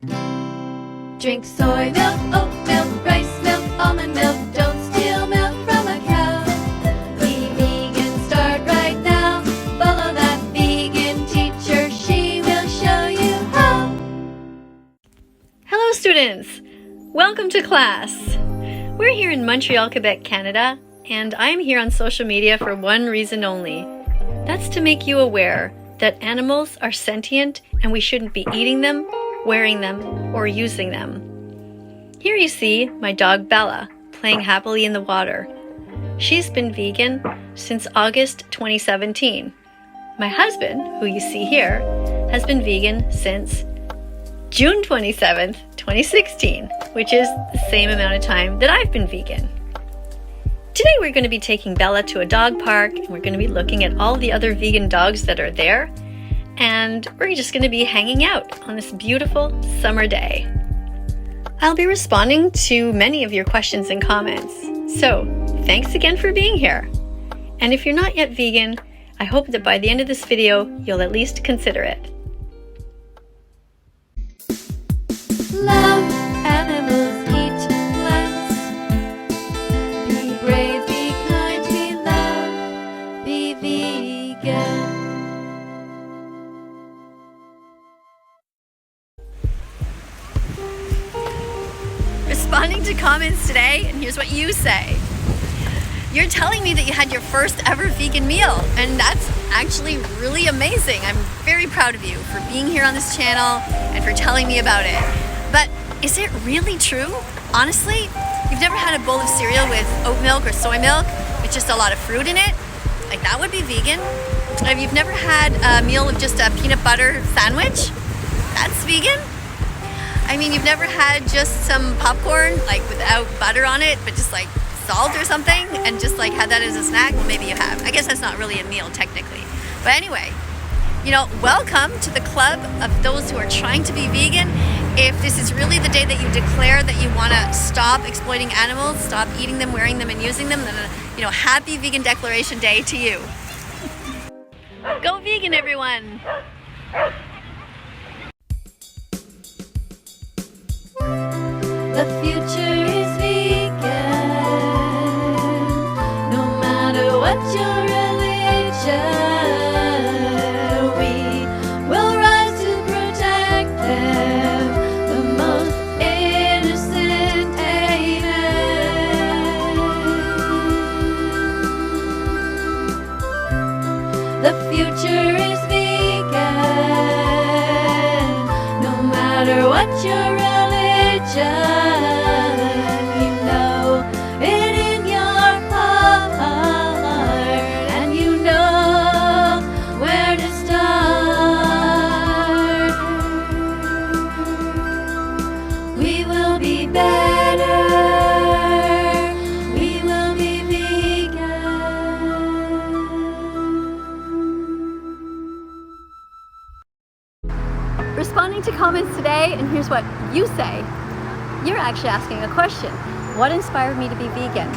Drink soy milk, oat milk, rice milk, almond milk. Don't steal milk from a cow. Be vegan, start right now. Follow that vegan teacher, she will show you how. Hello students! Welcome to class. We're here in Montreal, Quebec, Canada, and I'm here on social media for one reason only. That's to make you aware that animals are sentient and we shouldn't be eating them, wearing them, or using them. Here you see my dog Bella playing happily in the water. She's been vegan since August 2017. My husband, who you see here, has been vegan since June 27th, 2016, which is the same amount of time that I've been vegan. Today we're going to be taking Bella to a dog park, and we're going to be looking at all the other vegan dogs that are there, and we're just going to be hanging out on this beautiful summer day. I'll be responding to many of your questions and comments, so thanks again for being here. And if you're not yet vegan, I hope that by the end of this video, you'll at least consider it. Love animals, eat plants. Be brave, be kind, be loud. Be vegan. Responding to comments today, and here's what you say. You're telling me that you had your first ever vegan meal, and that's actually really amazing. I'm very proud of you for being here on this channel and for telling me about it. But is it really true? Honestly, you've never had a bowl of cereal with oat milk or soy milk with just a lot of fruit in it? Like, that would be vegan. If you've never had a meal with just a peanut butter sandwich? That's vegan. I mean, you've never had just some popcorn, like without butter on it, but just like salt or something, and just like had that as a snack? Well, maybe you have. I guess that's not really a meal technically. But anyway, you know, welcome to the club of those who are trying to be vegan. If this is really the day that you declare that you want to stop exploiting animals, stop eating them, wearing them, and using them, then, you know, happy Vegan Declaration Day to you. Go vegan, everyone! The future is vegan. No matter what your religion, we will rise to protect them. The most innocent haven. The future is vegan. No matter what your religion, you know it in your heart, and you know where to start. We will be better. We will be vegan. Responding to comments today, and here's what you say. You're actually asking a question. What inspired me to be vegan?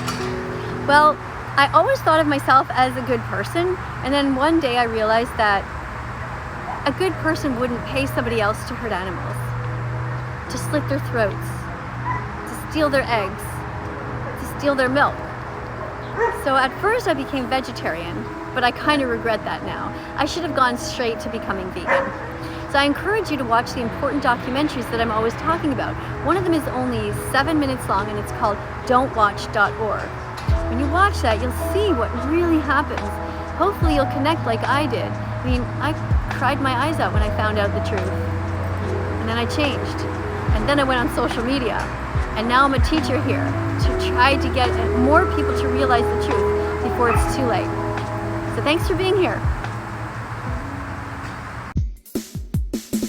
Well, I always thought of myself as a good person, and then one day I realized that a good person wouldn't pay somebody else to hurt animals, to slit their throats, to steal their eggs, to steal their milk. So at first I became vegetarian, but I kind of regret that now. I should have gone straight to becoming vegan. So I encourage you to watch the important documentaries that I'm always talking about. One of them is only 7 minutes long, and it's called don'twatch.org. When you watch that, you'll see what really happens. Hopefully you'll connect like I did. I mean, I cried my eyes out when I found out the truth. And then I changed. And then I went on social media. And now I'm a teacher here to try to get more people to realize the truth before it's too late. So thanks for being here.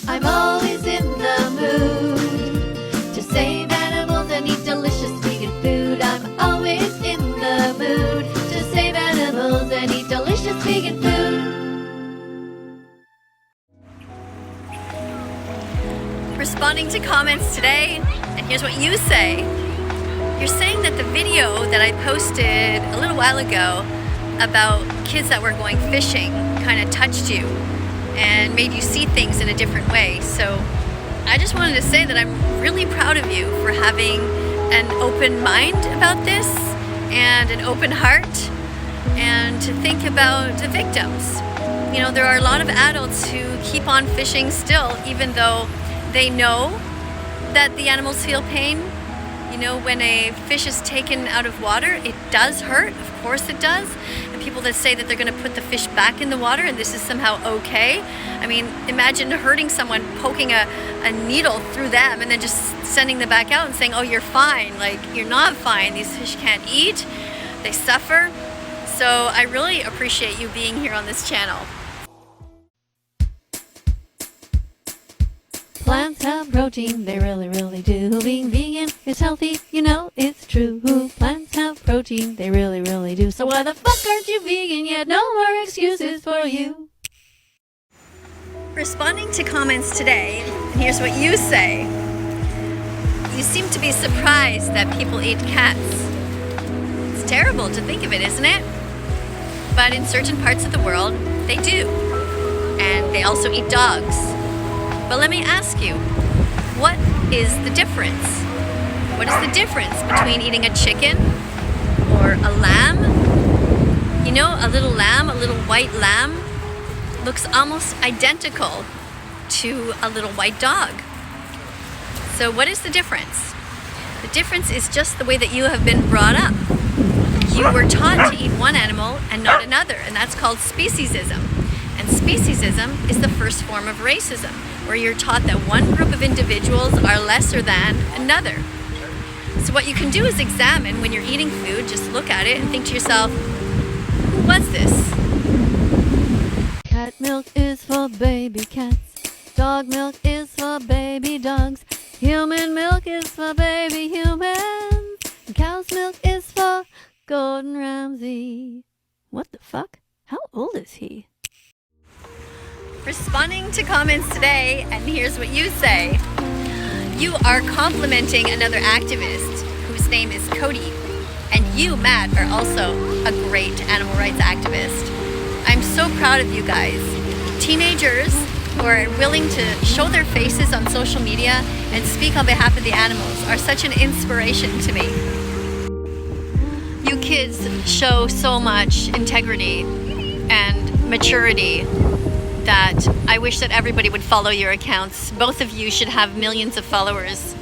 I'm always in the mood to save animals and eat delicious vegan food. I'm always in the mood to save animals and eat delicious vegan food. Responding to comments today, and here's what you say. You're saying that the video that I posted a little while ago about kids that were going fishing kind of touched you and made you see things in a different way. So I just wanted to say that I'm really proud of you for having an open mind about this and an open heart, and to think about the victims. You know, there are a lot of adults who keep on fishing still, even though they know that the animals feel pain. You know, when a fish is taken out of water, it does hurt, of course it does. And people that say that they're going to put the fish back in the water and this is somehow okay. I mean, imagine hurting someone, poking a needle through them and then just sending them back out and saying, oh, you're fine. Like, you're not fine. These fish can't eat. They suffer. So I really appreciate you being here on this channel. Plants have protein, they really, really do. Being vegan is healthy, you know it's true. Plants have protein, they really, really do. So why the fuck aren't you vegan yet? No more excuses for you. Responding to comments today, and here's what you say. You seem to be surprised that people eat cats. It's terrible to think of it, isn't it? But in certain parts of the world, they do. And they also eat dogs. But let me ask you, what is the difference? What is the difference between eating a chicken or a lamb? You know, a little lamb, a little white lamb, looks almost identical to a little white dog. So what is the difference? The difference is just the way that you have been brought up. You were taught to eat one animal and not another, and that's called speciesism. And speciesism is the first form of racism, where you're taught that one group of individuals are lesser than another. So what you can do is examine when you're eating food, just look at it and think to yourself, what's this? Cat milk is for baby cats. Dog milk is for baby dogs. Human milk is for baby humans. And cow's milk is for Gordon Ramsay. What the fuck? How old is he? Responding to comments today, and here's what you say. You are complimenting another activist whose name is KADIE, and you, Matt, are also a great animal rights activist. I'm so proud of you guys. Teenagers who are willing to show their faces on social media and speak on behalf of the animals are such an inspiration to me. You kids show so much integrity and maturity that I wish that everybody would follow your accounts. Both of you should have millions of followers.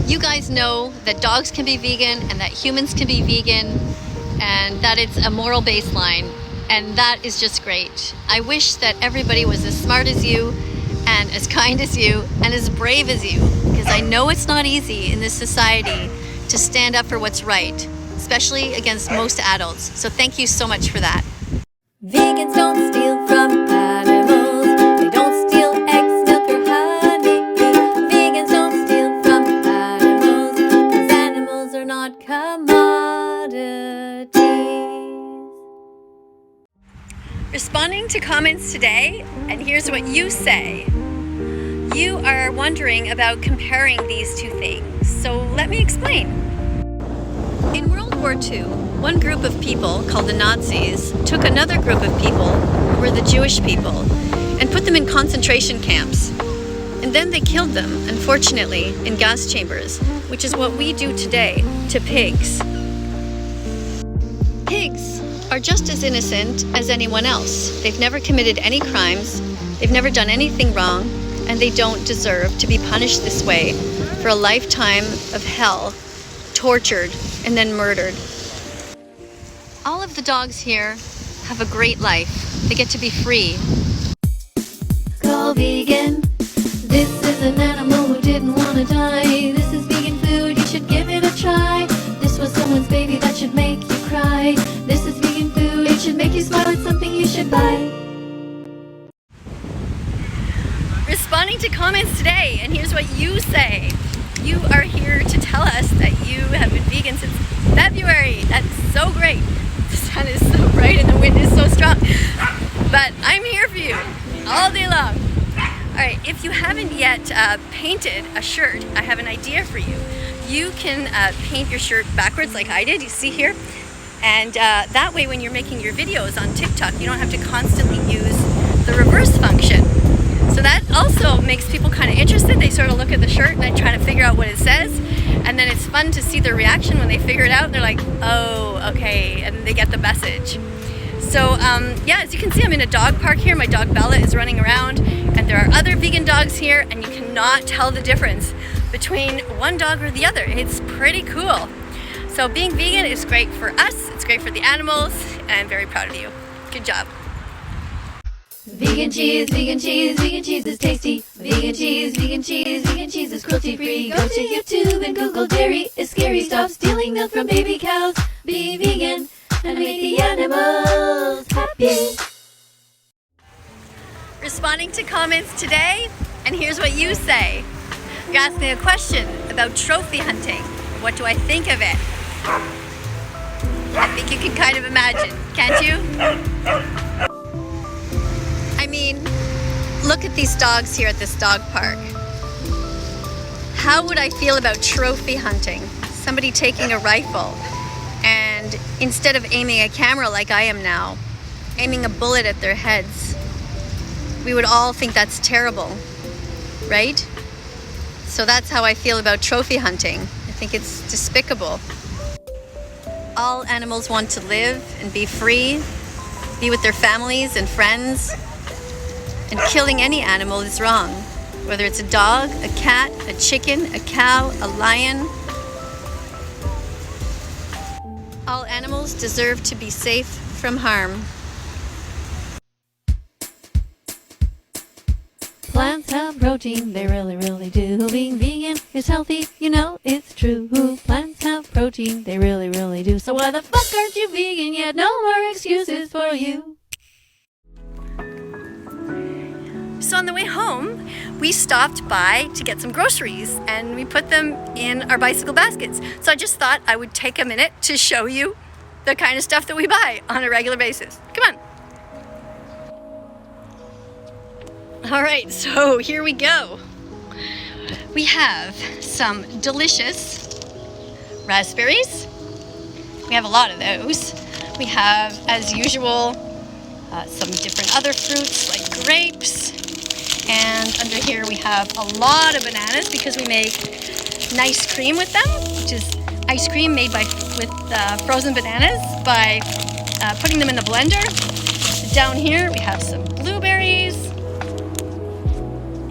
You guys know that dogs can be vegan and that humans can be vegan and that it's a moral baseline, and that is just great. I wish that everybody was as smart as you and as kind as you and as brave as you, because I know it's not easy in this society to stand up for what's right, especially against most adults. So thank you so much for that. Vegans don't steal from animals. They don't steal eggs, milk, or honey. Vegans don't steal from animals, 'cause animals are not commodities. Responding to comments today, and here's what you say. You are wondering about comparing these two things, so let me explain. In World War II, one group of people, called the Nazis, took another group of people, who were the Jewish people, and put them in concentration camps. And then they killed them, unfortunately, in gas chambers, which is what we do today to pigs. Pigs are just as innocent as anyone else. They've never committed any crimes, they've never done anything wrong, and they don't deserve to be punished this way for a lifetime of hell, tortured, and then murdered. All of the dogs here have a great life. They get to be free. Go vegan. This is an animal who didn't want to die. This is vegan food, you should give it a try. This was someone's baby that should make you cry. This is vegan food, it should make you smile, it's something you should buy. Responding to comments today, and here's what you say. You are here to tell us that you have been vegan since February. That's so great. The sun is so bright and the wind is so strong. But I'm here for you all day long. Alright, if you haven't yet painted a shirt, I have an idea for you. You can paint your shirt backwards like I did, you see here. And that way when you're making your videos on TikTok, you don't have to constantly use the reverse function. So that also makes people kind of interested. They sort of look at the shirt and they try to figure out what it says. And then it's fun to see their reaction when they figure it out. They're like, oh, okay, and they get the message. So yeah, as you can see, I'm in a dog park here. My dog Bella is running around, and there are other vegan dogs here, and you cannot tell the difference between one dog or the other. It's pretty cool. So being vegan is great for us, it's great for the animals, and I'm very proud of you. Good job. Vegan cheese, vegan cheese, vegan cheese is tasty. Vegan cheese, vegan cheese, vegan cheese is cruelty free. Go to YouTube and Google dairy is scary. Stop stealing milk from baby cows. Be vegan and make the animals happy. Responding to comments today, and here's what you say. You're asking a question about trophy hunting. What do I think of it? I think you can kind of imagine, can't you? I mean, look at these dogs here at this dog park. How would I feel about trophy hunting? Somebody taking a rifle and instead of aiming a camera like I am now, aiming a bullet at their heads. We would all think that's terrible, right? So that's how I feel about trophy hunting. I think it's despicable. All animals want to live and be free, be with their families and friends. And killing any animal is wrong, whether it's a dog, a cat, a chicken, a cow, a lion. All animals deserve to be safe from harm. Plants have protein, they really, really do. Being vegan is healthy, you know it's true. Plants have protein, they really, really do. So why the fuck aren't you vegan yet? No more excuses for you. So on the way home, we stopped by to get some groceries and we put them in our bicycle baskets. So I just thought I would take a minute to show you the kind of stuff that we buy on a regular basis. Come on. All right, so here we go. We have some delicious raspberries. We have a lot of those. We have, as usual, some different other fruits like grapes. And under here we have a lot of bananas because we make nice cream with them, which is ice cream made with frozen bananas by putting them in the blender. Down here we have some blueberries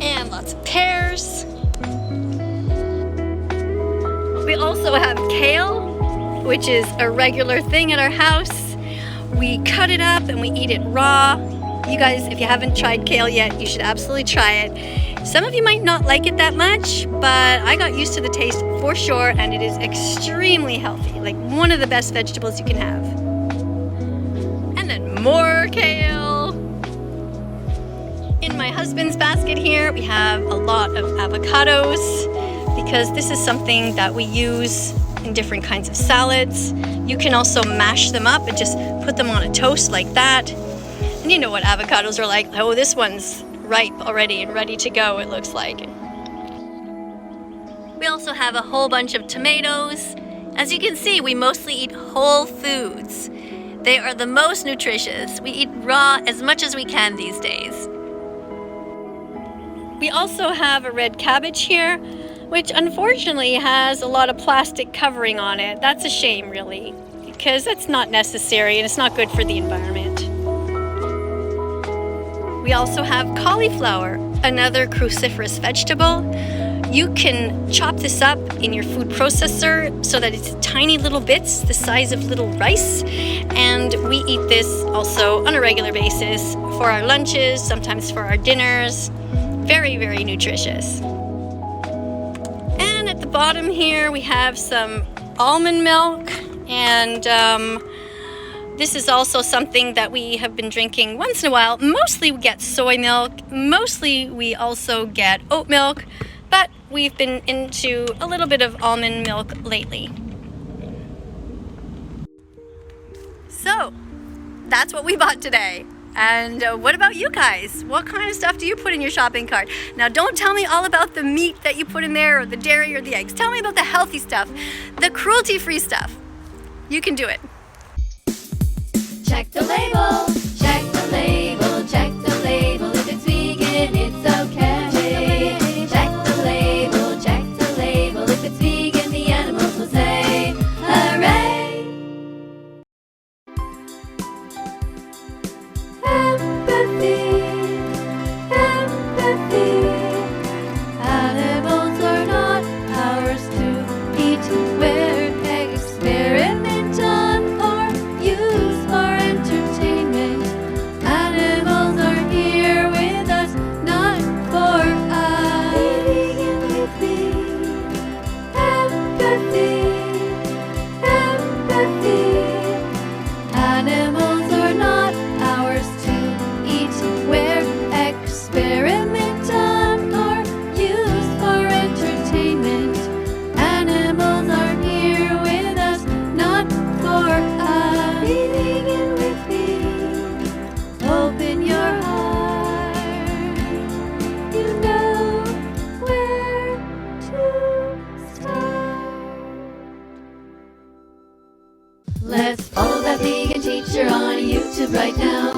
and lots of pears. We also have kale, which is a regular thing at our house. We cut it up and we eat it raw. You guys, if you haven't tried kale yet, you should absolutely try it. Some of you might not like it that much, but I got used to the taste for sure, and it is extremely healthy. Like one of the best vegetables you can have. And then more kale. In my husband's basket here, we have a lot of avocados because this is something that we use in different kinds of salads. You can also mash them up and just put them on a toast like that. And you know what avocados are like. Oh, this one's ripe already and ready to go, it looks like. We also have a whole bunch of tomatoes. As you can see, we mostly eat whole foods. They are the most nutritious. We eat raw as much as we can these days. We also have a red cabbage here, which unfortunately has a lot of plastic covering on it. That's a shame, really, because that's not necessary and it's not good for the environment. We also have cauliflower, another cruciferous vegetable. You can chop this up in your food processor so that it's tiny little bits the size of little rice. And we eat this also on a regular basis for our lunches, sometimes for our dinners. Very, very nutritious. And at the bottom here we have some almond milk, and this is also something that we have been drinking once in a while. Mostly we get soy milk, mostly we also get oat milk, but we've been into a little bit of almond milk lately. So, that's what we bought today. And what about you guys? What kind of stuff do you put in your shopping cart? Now, don't tell me all about the meat that you put in there, or the dairy, or the eggs. Tell me about the healthy stuff, the cruelty-free stuff. You can do it. Check the label, check the label, check the label. If it's vegan, it's okay. Let's follow that vegan teacher on YouTube right now.